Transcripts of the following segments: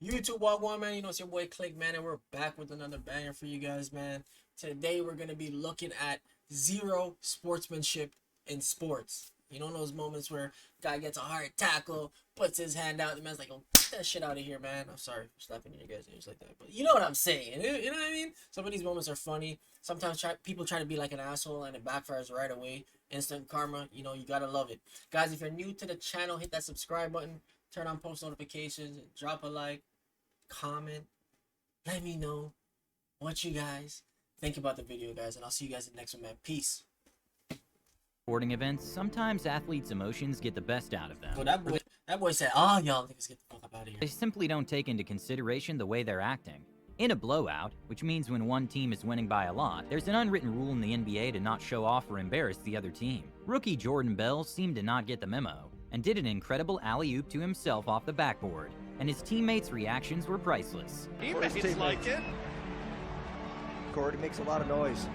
YouTube Wagwan, man. You know, it's your boy Click, man, and we're back with another banger for you guys, man. Today, we're going to be looking at zero sportsmanship in sports. You know, those moments where guy gets a hard tackle, puts his hand out, the man's like, oh, get that shit out of here, man. I'm sorry for slapping you guys' ears like that, but you know what I'm saying. You know what I mean? Some of these moments are funny. Sometimes people try to be like an asshole, and it backfires right away. Instant karma, you know, you gotta love it. Guys, if you're new to the channel, hit that subscribe button. Turn on post notifications, drop a like, comment, let me know what you guys think about the video, guys, and I'll see you guys in the next one, man. Peace. Sporting events, sometimes athletes' emotions get the best out of them. So that boy said, oh, y'all niggas get the fuck up out of here. They simply don't take into consideration the way they're acting. In a blowout, which means when one team is winning by a lot, there's an unwritten rule in the NBA to not show off or embarrass the other team. Rookie Jordan Bell seemed to not get the memo, and did an incredible alley-oop to himself off the backboard, and his teammates' reactions were priceless. He makes like it. Cordy makes a lot of noise.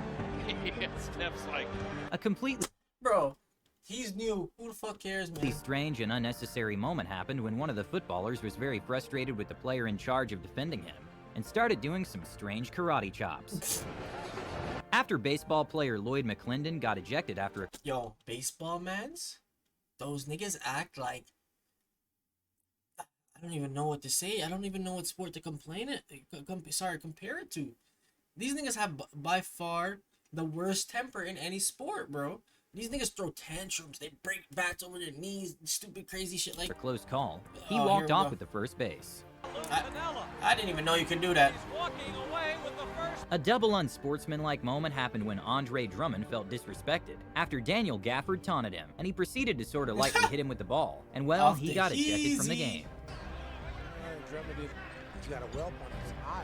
Yeah, Steph's like... A completely Bro, he's new. Who the fuck cares, man? strange and unnecessary moment happened when one of the footballers was very frustrated with the player in charge of defending him, and started doing some strange karate chops. After baseball player Lloyd McClendon got ejected after a Yo, baseball mans? Those niggas act like... I don't even know what to say. I don't even know what sport to compare it to. These niggas have by far the worst temper in any sport, bro. These niggas throw tantrums. They break bats over their knees. Stupid, crazy shit like... close call, he Oh, walked here we off go. with the first base. I didn't even know you could do that. A double unsportsmanlike moment happened when Andre Drummond felt disrespected after Daniel Gafford taunted him, and he proceeded to sort of lightly hit him with the ball, and well, Off he the got ejected from the easy. game. He's got a whelp on his eye.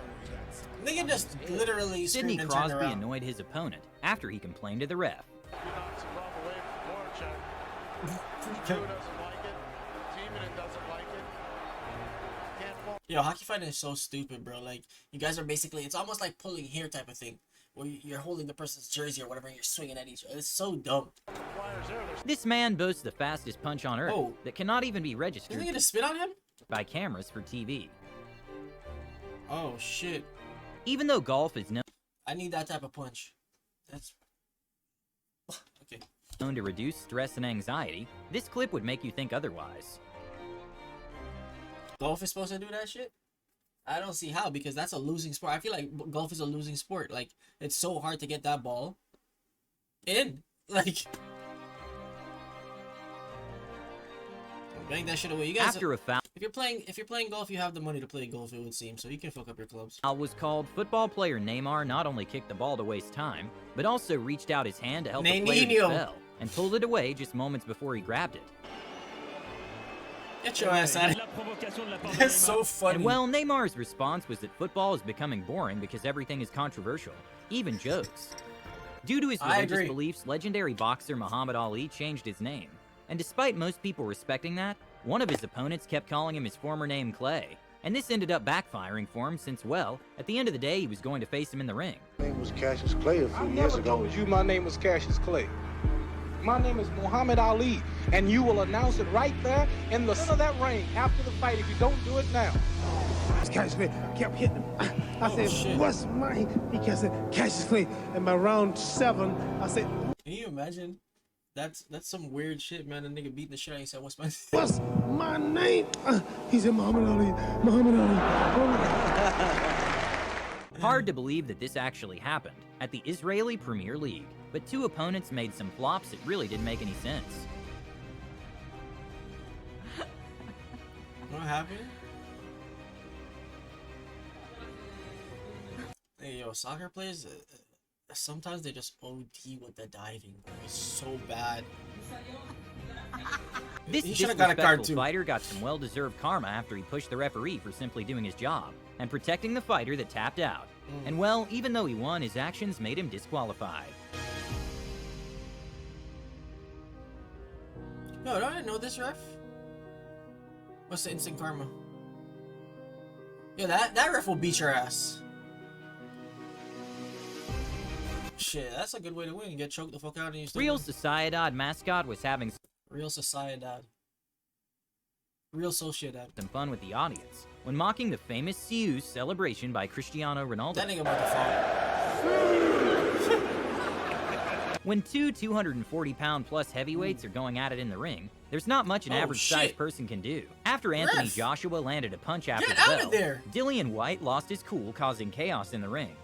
Nigga just literally Sidney screamed and turned Crosby around. annoyed his opponent after he complained to the ref. Yo, hockey fighting is so stupid, bro. Like, you guys are basically, it's almost like pulling hair type of thing, where you're holding the person's jersey or whatever, and you're swinging at each other. It's so dumb. This man boasts the fastest punch on earth Oh. that cannot even be You registered think to spit on him? by cameras for TV. Oh, shit. Even though golf is I need that type of punch. That's... okay. known to reduce stress and anxiety, this clip would make you think otherwise. Golf is supposed to do that shit? I don't see how, because that's a losing sport. I feel like golf is a losing sport. Like, it's so hard to get that ball in. Like... bang that shit away. You guys... After a foul If you're playing golf, you have the money to play golf, it would seem, so you can fuck up your clubs. was called, football player Neymar not only kicked the ball to waste time, but also reached out his hand to help the player Nenio. who fell, and pulled it away just moments before he grabbed it. Get your ass out of here. That's so funny. And well, Neymar's response was that football is becoming boring because everything is controversial, even jokes. Due to his I religious agree. beliefs, legendary boxer Muhammad Ali changed his name. And despite most people respecting that, one of his opponents kept calling him his former name Clay. And this ended up backfiring for him since, well, at the end of the day, he was going to face him in the ring. My name was Cassius Clay a few I years never ago. told you my name was Cassius Clay. My name is Muhammad Ali, and you will announce it right there in the center of that ring after the fight if you don't do it now. Cassius Clay kept hitting him. I said, shit. what's mine? He kept saying, Cassius Clay. And by round 7, I said, Can you imagine? That's some weird shit, man. The nigga beating the shit out of you. Said, what's my... what's my name? He said, Muhammad Ali, Muhammad Ali. Hard to believe that this actually happened at the Israeli Premier League, but two opponents made some flops that really didn't make any sense. What happened? Hey, yo, soccer players, sometimes they just OD with the diving. It's so bad. This He should've got a card, disrespectful too. fighter got some well-deserved karma after he pushed the referee for simply doing his job and protecting the fighter that tapped out. And well, even though he won, his actions made him disqualified. Yo, I didn't know this, ref. What's the instant karma? Yo, that ref will beat your ass. Shit, that's a good way to win. You get choked the fuck out and you still Real win. Sociedad mascot was having Real Sociedad. Real Sociedad. some fun with the audience when mocking the famous Siu's celebration by Cristiano Ronaldo. That nigga about to fall. When two 240-pound-plus heavyweights are going at it in the ring, there's not much an Oh, average-sized shit. person can do. After Anthony Ref. Joshua landed a punch after Get the out bell, of there. Dillian White lost his cool, causing chaos in the ring.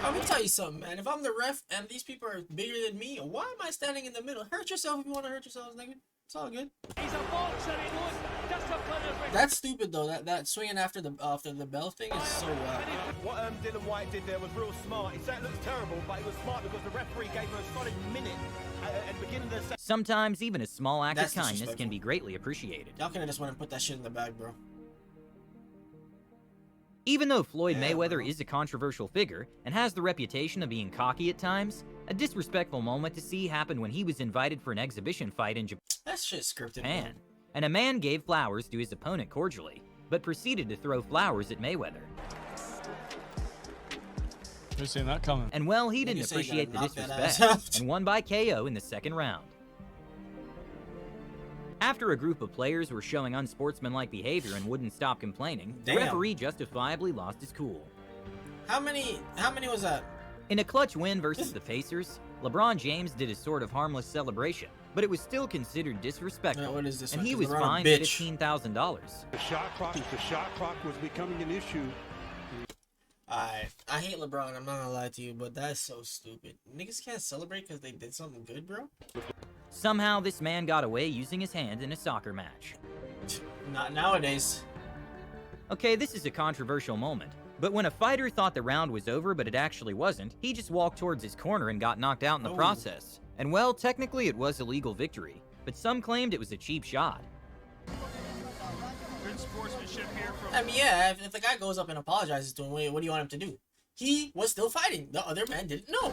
Let me tell you something, man. If I'm the ref and these people are bigger than me, why am I standing in the middle? Hurt yourself if you want to hurt yourselves, nigga. It's all good. He's a boxer, it was just a kind of... That's stupid though. That swinging after the bell thing is so What Dylan White did there was real smart. He said it looks terrible, but he was smart because the referee gave him a solid minute at the beginning of the Sometimes even a small act That's of kindness disrespectful. can be greatly appreciated. Y'all could have just went and put that shit in the bag, bro. Even though Floyd Yeah, Mayweather bro. is a controversial figure and has the reputation of being cocky at times, a disrespectful moment to see happened when he was invited for an exhibition fight in That shit's scripted. Japan, and a man gave flowers to his opponent cordially, but proceeded to throw flowers at Mayweather. Who's seen that coming? And well, he Nigga didn't said he appreciate the gotta knock that disrespect, ass out. and won by KO in the second round. After a group of players were showing unsportsmanlike behavior and wouldn't stop complaining, the Damn. referee justifiably lost his cool. How many was that? In a clutch win versus the Pacers, LeBron James did a sort of harmless celebration, but it was still considered disrespectful, What is this and one? he 'Cause was LeBron a fined bitch. $15,000. The shot clock was becoming an issue. I hate LeBron. I'm not gonna lie to you, but that's so stupid. Niggas can't celebrate because they did something good, bro. Somehow, this man got away using his hand in a soccer match. Not nowadays. Okay, this is a controversial moment, but when a fighter thought the round was over but it actually wasn't, he just walked towards his corner and got knocked out in the Oh. process. And well, technically it was a legal victory, but some claimed it was a cheap shot. Good sportsmanship here from... I mean, yeah. If the guy goes up and apologizes to him, what do you want him to do? He was still fighting. The other man didn't know.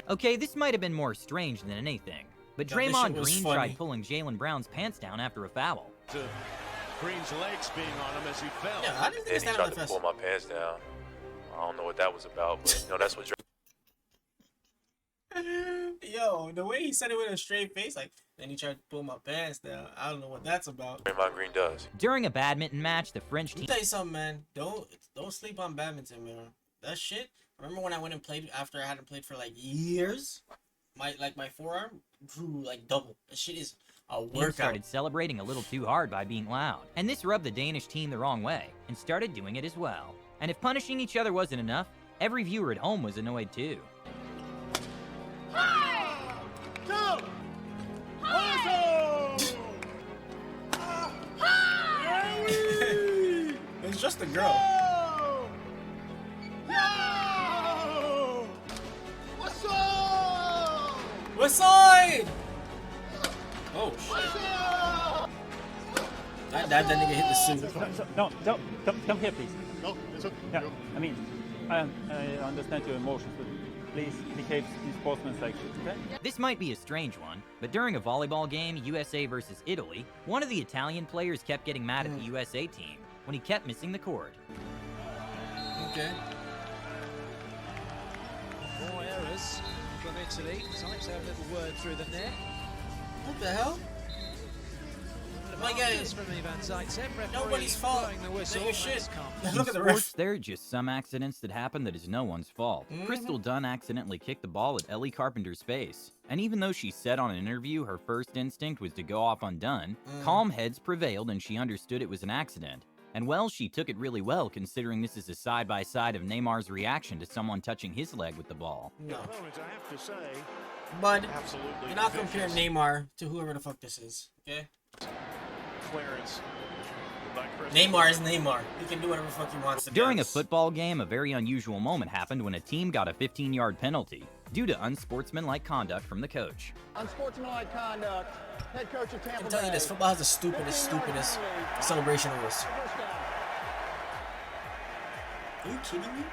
Okay, this might have been more strange than anything, but Yeah, this Draymond shit was Green funny. tried pulling Jaylen Brown's pants down after a foul. To Green's legs being on him as he fell. Yeah, I didn't think And he stand tried on to that fast. pull my pants down. I don't know what that was about, but you know that's what Yo, the way he said it with a straight face, like, then he tried to pull my pants down. I don't know what that's about. Draymond Green does. During a badminton match, the French Let me team tell you something, man. Don't sleep on badminton, man. That shit. Remember when I went and played after I hadn't played for like years? My forearm grew like double. That shit is a workout. started celebrating a little too hard by being loud, and this rubbed the Danish team the wrong way, and started doing it as well. And if punishing each other wasn't enough, every viewer at home was annoyed too. It's just a girl. What's side? Oh shit! That nigga hit the suit. No, come here, please. No, it's okay. Yeah, I mean, I understand your emotions, but please behave in sportsmanlike, okay? This might be a strange one, but during a volleyball game, USA versus Italy, one of the Italian players kept getting mad at the USA team when he kept missing the court. Okay. More errors from Italy. Sykes have a little word through the net. What the hell? My guy is from Ivan Zaitsev. nobody's fault. Blowing the whistle. Nigga, shit. That's Look at the Sports, ref. there are just some accidents that happen that is no one's fault. Crystal Dunn accidentally kicked the ball at Ellie Carpenter's face, and even though she said on an interview her first instinct was to go off on Dunn, calm heads prevailed and she understood it was an accident. And well, she took it really well considering this is a side-by-side of Neymar's reaction to someone touching his leg with the ball. No, I have to say, but Absolutely. you're not comparing Neymar to whoever the fuck this is. Okay. Clearance. by Chris. Neymar is Neymar. He can do whatever the fuck he wants to do. During a football game, a very unusual moment happened when a team got a 15-yard penalty due to unsportsmanlike conduct from the coach. Unsportsmanlike conduct. Head coach of Tampa I'm telling you this, football has the stupidest celebration rules. Are you kidding me?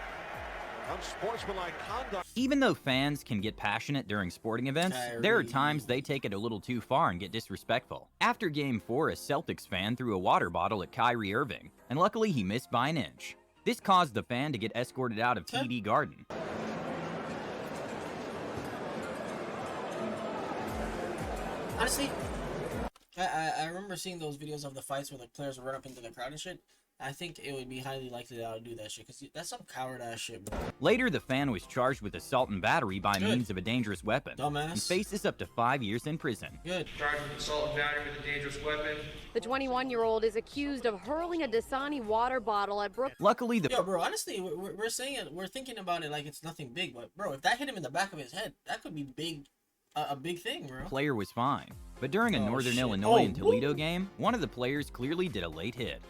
unsportsmanlike conduct. Even though fans can get passionate during sporting events, there are times they take it a little too far and get disrespectful. After Game 4, a Celtics fan threw a water bottle at Kyrie Irving, and luckily he missed by an inch. This caused the fan to get escorted out of TD Garden. Honestly, I remember seeing those videos of the fights where the players would run up into the crowd and shit. I think it would be highly likely that I would do that shit, because that's some coward ass shit, bro. Later, the fan was charged with assault and battery by Good. means of a dangerous weapon. Dumbass. And faces up to 5 years in prison. Good. Charged with assault and battery with a dangerous weapon. The 21-year-old is accused of hurling a Dasani water bottle at Brook. Luckily, the Yo, bro, honestly, we're saying it, we're thinking about it like it's nothing big, but bro, if that hit him in the back of his head, that could be big, a big thing, bro. player was fine. But during a Northern shit. Illinois and Toledo woo. game, one of the players clearly did a late hit.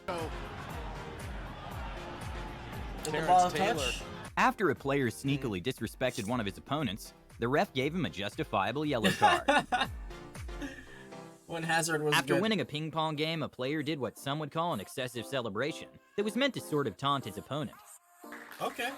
Did the ball touch? After a player sneakily disrespected one of his opponents, the ref gave him a justifiable yellow card. When Hazard was After good. winning a ping pong game, a player did what some would call an excessive celebration that was meant to sort of taunt his opponent. Okay.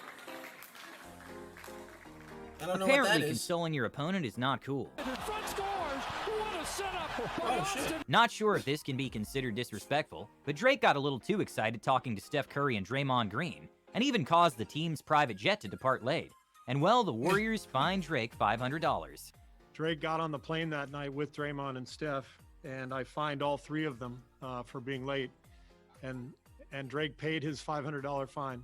I don't know Apparently, what that is. consoling your opponent is not cool. Front scores. What a setup. Oh shit. Not sure if this can be considered disrespectful, but Drake got a little too excited talking to Steph Curry and Draymond Green, and even caused the team's private jet to depart late. And well, the Warriors fined Drake $500. Drake got on the plane that night with Draymond and Steph, and I fined all three of them for being late. And Drake paid his $500 fine.